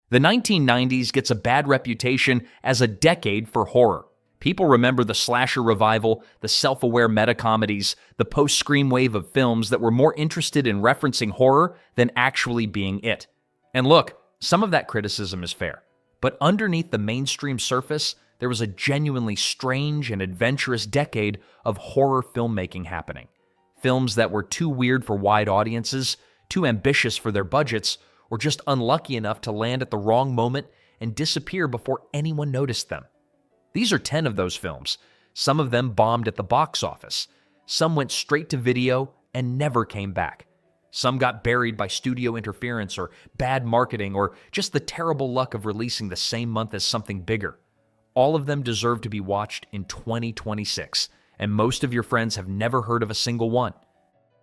The 1990s gets a bad reputation as a decade for horror. People remember the slasher revival, the self-aware meta-comedies, the post-Scream wave of films that were more interested in referencing horror than actually being it. And look, some of that criticism is fair. But underneath the mainstream surface, there was a genuinely strange and adventurous decade of horror filmmaking happening. Films that were too weird for wide audiences, too ambitious for their budgets, or just unlucky enough to land at the wrong moment and disappear before anyone noticed them. These are 10 of those films. Some of them bombed at the box office. Some went straight to video and never came back. Some got buried by studio interference or bad marketing or just the terrible luck of releasing the same month as something bigger. All of them deserve to be watched in 2026, and most of your friends have never heard of a single one.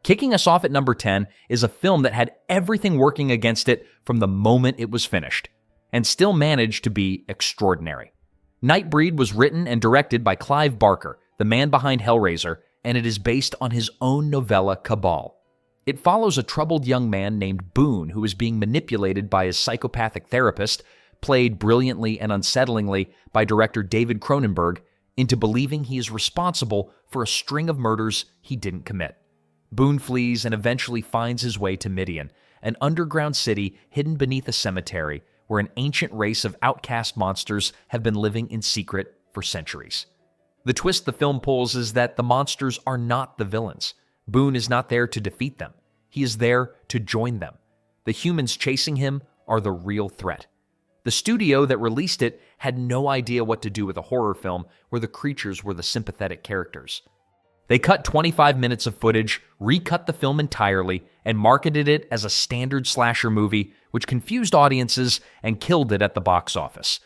Kicking us off at number 10 is a film that had everything working against it from the moment it was finished, and still managed to be extraordinary. Nightbreed was written and directed by Clive Barker, the man behind Hellraiser, and it is based on his own novella Cabal. It follows a troubled young man named Boone who is being manipulated by his psychopathic therapist, played brilliantly and unsettlingly by director David Cronenberg, into believing he is responsible for a string of murders he didn't commit. Boone flees and eventually finds his way to Midian, an underground city hidden beneath a cemetery where an ancient race of outcast monsters have been living in secret for centuries. The twist the film pulls is that the monsters are not the villains. Boone is not there to defeat them. He is there to join them. The humans chasing him are the real threat. The studio that released it had no idea what to do with a horror film where the creatures were the sympathetic characters. They cut 25 minutes of footage, recut the film entirely, and marketed it as a standard slasher movie, which confused audiences and killed it at the box office.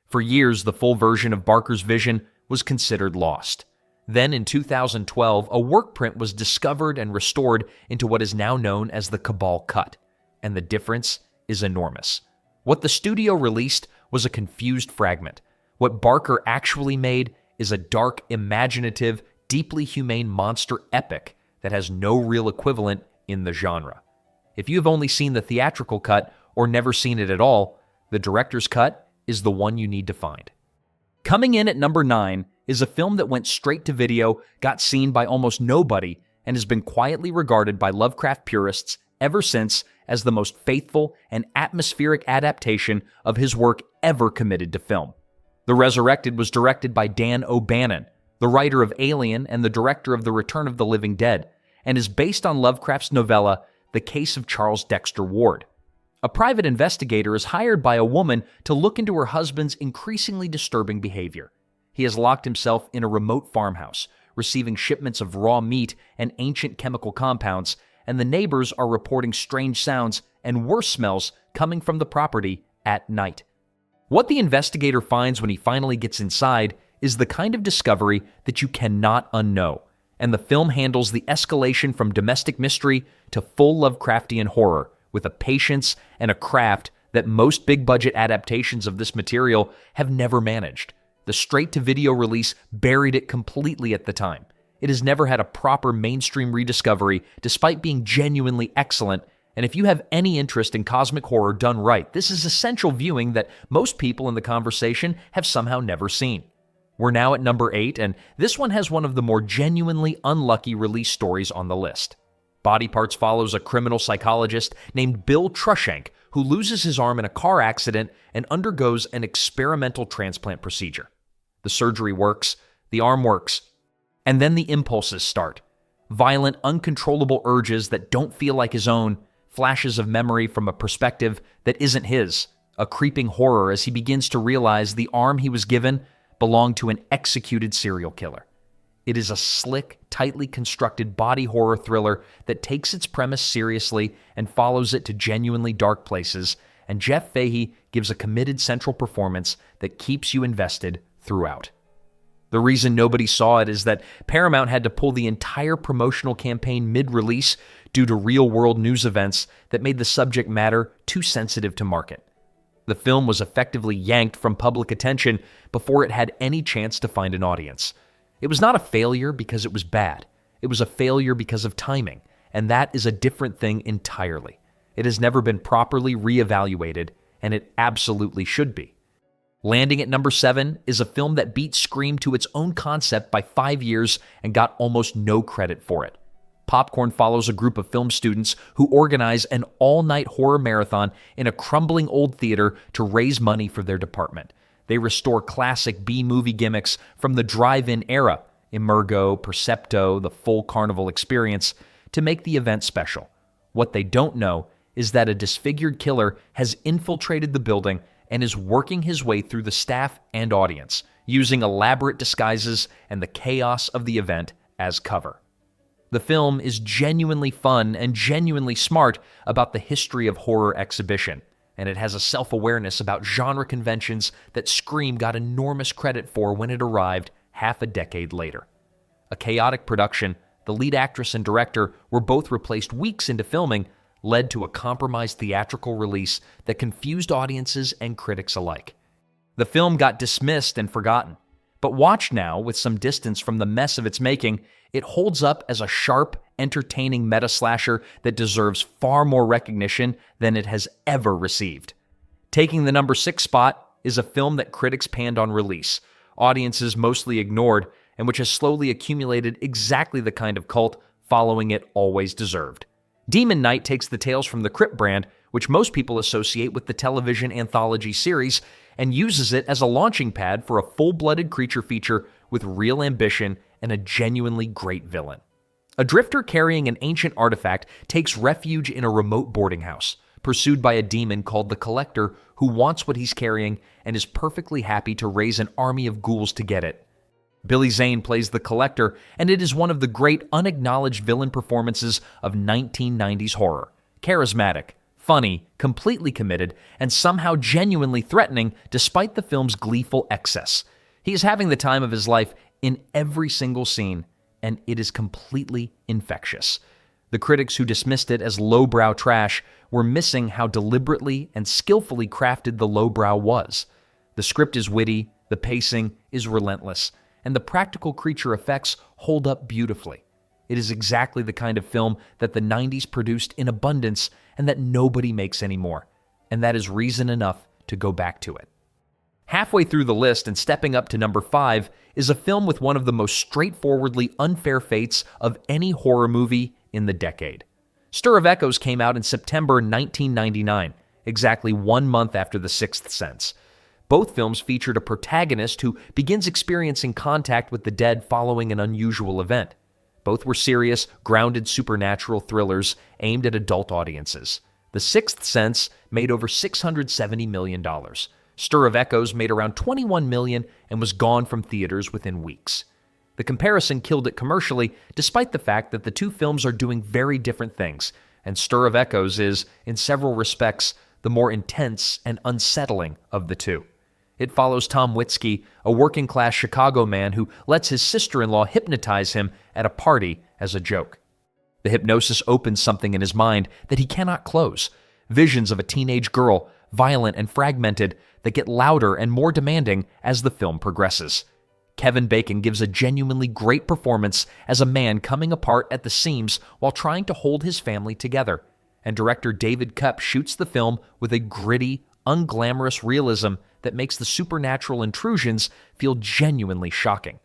For years, the full version of Barker's vision was considered lost. Then in 2012, a work print was discovered and restored into what is now known as the Cabal Cut, and the difference is enormous. What the studio released was a confused fragment. What Barker actually made is a dark, imaginative, deeply humane monster epic that has no real equivalent in the genre. If you have only seen the theatrical cut or never seen it at all, the director's cut is the one you need to find. Coming in at number 9 is a film that went straight to video, got seen by almost nobody, and has been quietly regarded by Lovecraft purists ever since as the most faithful and atmospheric adaptation of his work ever committed to film. The Resurrected was directed by Dan O'Bannon, the writer of Alien and the director of The Return of the Living Dead, and is based on Lovecraft's novella, The Case of Charles Dexter Ward. A private investigator is hired by a woman to look into her husband's increasingly disturbing behavior. He has locked himself in a remote farmhouse, receiving shipments of raw meat and ancient chemical compounds, and the neighbors are reporting strange sounds and worse smells coming from the property at night. What the investigator finds when he finally gets inside is the kind of discovery that you cannot unknow, and the film handles the escalation from domestic mystery to full Lovecraftian horror with a patience and a craft that most big-budget adaptations of this material have never managed. The straight-to-video release buried it completely at the time. It has never had a proper mainstream rediscovery despite being genuinely excellent, and if you have any interest in cosmic horror done right, this is essential viewing that most people in the conversation have somehow never seen. We're now at number 8, and this one has one of the more genuinely unlucky release stories on the list. Body Parts follows a criminal psychologist named Bill Trushank who loses his arm in a car accident and undergoes an experimental transplant procedure. The surgery works, the arm works, and then the impulses start. Violent, uncontrollable urges that don't feel like his own, flashes of memory from a perspective that isn't his, a creeping horror as he begins to realize the arm he was given belonged to an executed serial killer. It is a slick, tightly constructed body horror thriller that takes its premise seriously and follows it to genuinely dark places, and Jeff Fahey gives a committed central performance that keeps you invested throughout. The reason nobody saw it is that Paramount had to pull the entire promotional campaign mid-release due to real-world news events that made the subject matter too sensitive to market. The film was effectively yanked from public attention before it had any chance to find an audience. It was not a failure because it was bad. It was a failure because of timing, and that is a different thing entirely. It has never been properly reevaluated, and it absolutely should be. Landing at number 7 is a film that beat Scream to its own concept by 5 years and got almost no credit for it. Popcorn follows a group of film students who organize an all-night horror marathon in a crumbling old theater to raise money for their department. They restore classic B-movie gimmicks from the drive-in era, Emergo, Percepto, the full carnival experience, to make the event special. What they don't know is that a disfigured killer has infiltrated the building and is working his way through the staff and audience, using elaborate disguises and the chaos of the event as cover. The film is genuinely fun and genuinely smart about the history of horror exhibition, and it has a self-awareness about genre conventions that Scream got enormous credit for when it arrived half a decade later. A chaotic production, the lead actress and director were both replaced weeks into filming, led to a compromised theatrical release that confused audiences and critics alike. The film got dismissed and forgotten, but watched now with some distance from the mess of its making, it holds up as a sharp, entertaining meta-slasher that deserves far more recognition than it has ever received. Taking the number 6 spot is a film that critics panned on release, audiences mostly ignored, and which has slowly accumulated exactly the kind of cult following it always deserved. Demon Knight takes the Tales from the Crypt brand, which most people associate with the television anthology series, and uses it as a launching pad for a full-blooded creature feature with real ambition and a genuinely great villain. A drifter carrying an ancient artifact takes refuge in a remote boarding house, pursued by a demon called the Collector who wants what he's carrying and is perfectly happy to raise an army of ghouls to get it. Billy Zane plays the Collector, and it is one of the great unacknowledged villain performances of 1990s horror. Charismatic, funny, completely committed, and somehow genuinely threatening despite the film's gleeful excess. He is having the time of his life in every single scene, and it is completely infectious. The critics who dismissed it as lowbrow trash were missing how deliberately and skillfully crafted the lowbrow was. The script is witty, the pacing is relentless, and the practical creature effects hold up beautifully. It is exactly the kind of film that the 90s produced in abundance and that nobody makes anymore, and that is reason enough to go back to it. Halfway through the list and stepping up to number 5 is a film with one of the most straightforwardly unfair fates of any horror movie in the decade. Stir of Echoes came out in September 1999, exactly 1 month after The Sixth Sense. Both films featured a protagonist who begins experiencing contact with the dead following an unusual event. Both were serious, grounded supernatural thrillers aimed at adult audiences. The Sixth Sense made over $670 million. Stir of Echoes made around $21 million and was gone from theaters within weeks. The comparison killed it commercially, despite the fact that the two films are doing very different things, and Stir of Echoes is, in several respects, the more intense and unsettling of the two. It follows Tom Witzke, a working-class Chicago man who lets his sister-in-law hypnotize him at a party as a joke. The hypnosis opens something in his mind that he cannot close. Visions of a teenage girl, violent and fragmented, that get louder and more demanding as the film progresses. Kevin Bacon gives a genuinely great performance as a man coming apart at the seams while trying to hold his family together. And director David Koepp shoots the film with a gritty, unglamorous realism that makes the supernatural intrusions feel genuinely shocking.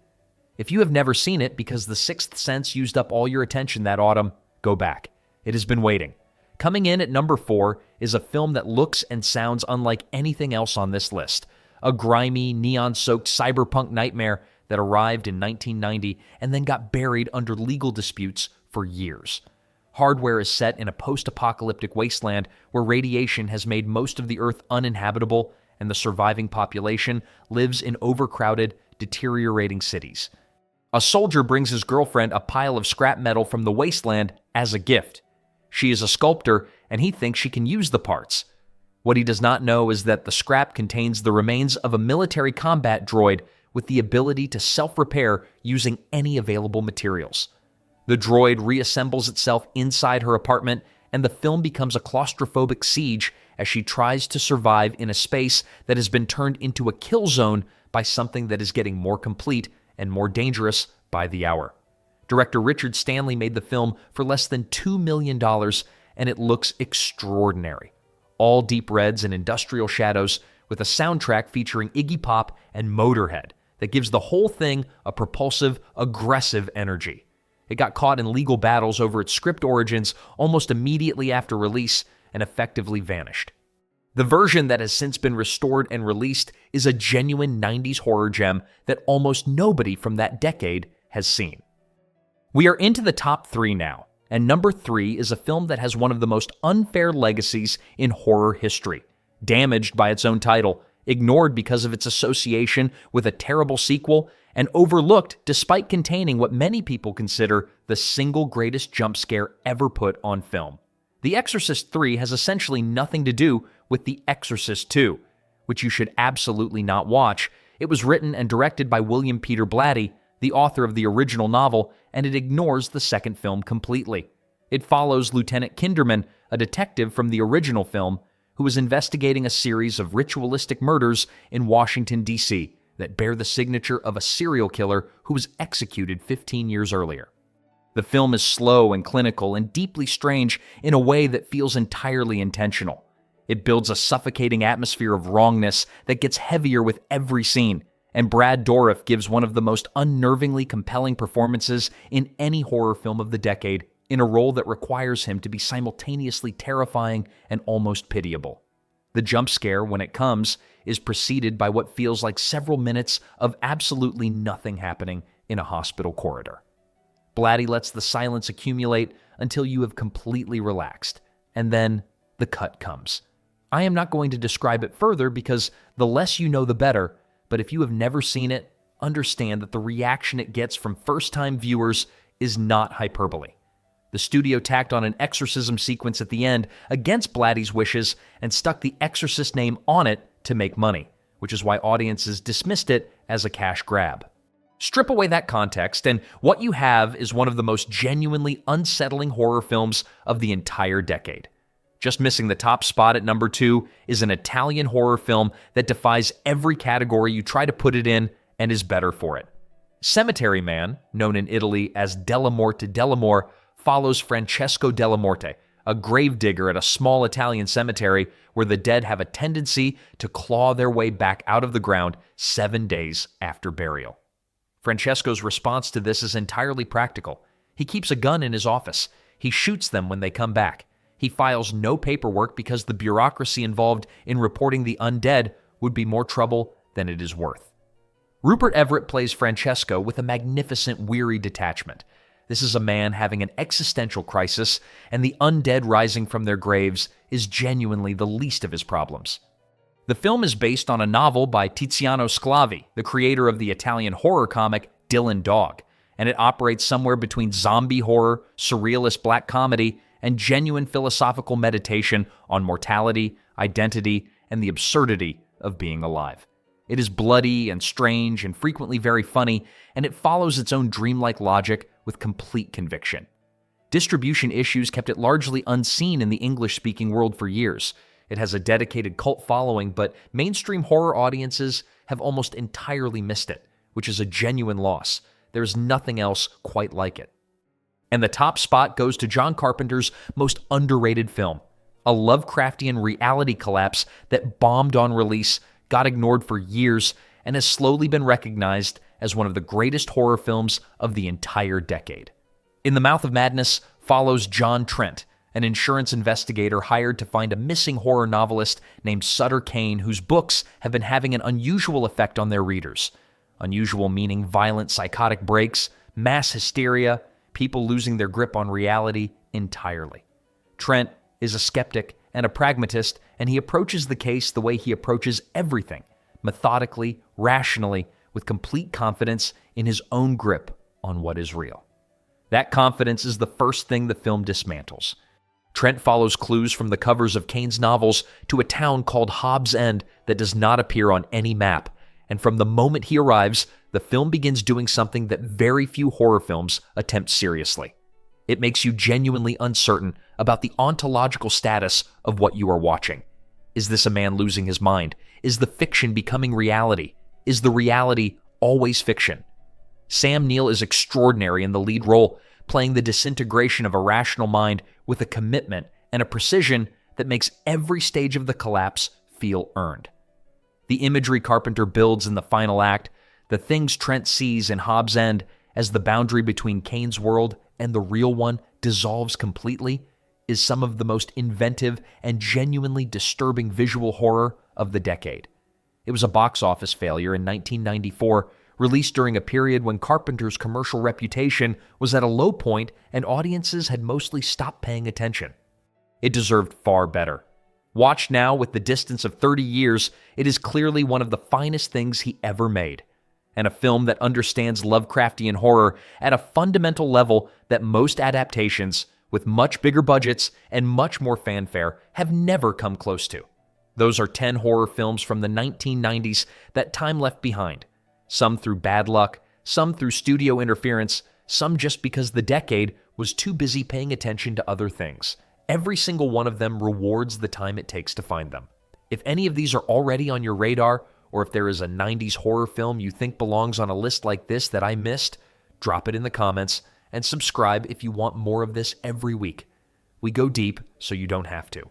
If you have never seen it because The Sixth Sense used up all your attention that autumn, go back. It has been waiting. Coming in at number 4 is a film that looks and sounds unlike anything else on this list. A grimy, neon-soaked cyberpunk nightmare that arrived in 1990 and then got buried under legal disputes for years. Hardware is set in a post-apocalyptic wasteland where radiation has made most of the Earth uninhabitable, and the surviving population lives in overcrowded, deteriorating cities. A soldier brings his girlfriend a pile of scrap metal from the wasteland as a gift. She is a sculptor, and he thinks she can use the parts. What he does not know is that the scrap contains the remains of a military combat droid with the ability to self-repair using any available materials. The droid reassembles itself inside her apartment, and the film becomes a claustrophobic siege as she tries to survive in a space that has been turned into a kill zone by something that is getting more complete and more dangerous by the hour. Director Richard Stanley made the film for less than $2 million, and it looks extraordinary. all deep reds and industrial shadows, with a soundtrack featuring Iggy Pop and Motorhead that gives the whole thing a propulsive, aggressive energy. It got caught in legal battles over its script origins almost immediately after release and effectively vanished. The version that has since been restored and released is a genuine 90s horror gem that almost nobody from that decade has seen. We are into the top 3 now, and number 3 is a film that has one of the most unfair legacies in horror history, damaged by its own title, ignored because of its association with a terrible sequel, and overlooked despite containing what many people consider the single greatest jump scare ever put on film. The Exorcist 3 has essentially nothing to do with The Exorcist 2, which you should absolutely not watch. It was written and directed by William Peter Blatty, the author of the original novel, and it ignores the second film completely. It follows Lieutenant Kinderman, a detective from the original film, who was investigating a series of ritualistic murders in Washington, D.C. that bear the signature of a serial killer who was executed 15 years earlier. The film is slow and clinical and deeply strange in a way that feels entirely intentional. It builds a suffocating atmosphere of wrongness that gets heavier with every scene, and Brad Dourif gives one of the most unnervingly compelling performances in any horror film of the decade in a role that requires him to be simultaneously terrifying and almost pitiable. The jump scare, when it comes, is preceded by what feels like several minutes of absolutely nothing happening in a hospital corridor. Blatty lets the silence accumulate until you have completely relaxed, and then the cut comes. I am not going to describe it further because the less you know the better, but if you have never seen it, understand that the reaction it gets from first-time viewers is not hyperbole. The studio tacked on an exorcism sequence at the end against Blatty's wishes and stuck the Exorcist name on it to make money, which is why audiences dismissed it as a cash grab. Strip away that context, and what you have is one of the most genuinely unsettling horror films of the entire decade. Just missing the top spot at number 2 is an Italian horror film that defies every category you try to put it in and is better for it. Cemetery Man, known in Italy as Della Morte Dell'Amore, follows Francesco Della Morte, a gravedigger at a small Italian cemetery where the dead have a tendency to claw their way back out of the ground 7 days after burial. Francesco's response to this is entirely practical. He keeps a gun in his office. He shoots them when they come back. He files no paperwork because the bureaucracy involved in reporting the undead would be more trouble than it is worth. Rupert Everett plays Francesco with a magnificent, weary detachment. This is a man having an existential crisis, and the undead rising from their graves is genuinely the least of his problems. The film is based on a novel by Tiziano Sclavi, the creator of the Italian horror comic Dylan Dog, and it operates somewhere between zombie horror, surrealist black comedy, and genuine philosophical meditation on mortality, identity, and the absurdity of being alive. It is bloody and strange and frequently very funny, and it follows its own dreamlike logic with complete conviction. Distribution issues kept it largely unseen in the English-speaking world for years. It has a dedicated cult following, but mainstream horror audiences have almost entirely missed it, which is a genuine loss. There is nothing else quite like it. And the top spot goes to John Carpenter's most underrated film, a Lovecraftian reality collapse that bombed on release, got ignored for years, and has slowly been recognized as one of the greatest horror films of the entire decade. In the Mouth of Madness follows John Trent, an insurance investigator hired to find a missing horror novelist named Sutter Kane, whose books have been having an unusual effect on their readers. Unusual meaning violent psychotic breaks, mass hysteria, people losing their grip on reality entirely. Trent is a skeptic and a pragmatist, and he approaches the case the way he approaches everything, methodically, rationally, with complete confidence in his own grip on what is real. That confidence is the first thing the film dismantles. Trent follows clues from the covers of Kane's novels to a town called Hobbs End that does not appear on any map, and from the moment he arrives, the film begins doing something that very few horror films attempt seriously. It makes you genuinely uncertain about the ontological status of what you are watching. Is this a man losing his mind? Is the fiction becoming reality? Is the reality always fiction? Sam Neill is extraordinary in the lead role, playing the disintegration of a rational mind with a commitment and a precision that makes every stage of the collapse feel earned. The imagery Carpenter builds in the final act, the things Trent sees in Hobbs' End as the boundary between Kane's world and the real one dissolves completely, is some of the most inventive and genuinely disturbing visual horror of the decade. It was a box office failure in 1994, released during a period when Carpenter's commercial reputation was at a low point and audiences had mostly stopped paying attention. It deserved far better. Watched now with the distance of 30 years, it is clearly one of the finest things he ever made, and a film that understands Lovecraftian horror at a fundamental level that most adaptations, with much bigger budgets and much more fanfare, have never come close to. Those are 10 horror films from the 1990s that time left behind, some through bad luck, some through studio interference, some just because the decade was too busy paying attention to other things. Every single one of them rewards the time it takes to find them. If any of these are already on your radar, or if there is a 90s horror film you think belongs on a list like this that I missed, drop it in the comments and subscribe if you want more of this every week. We go deep so you don't have to.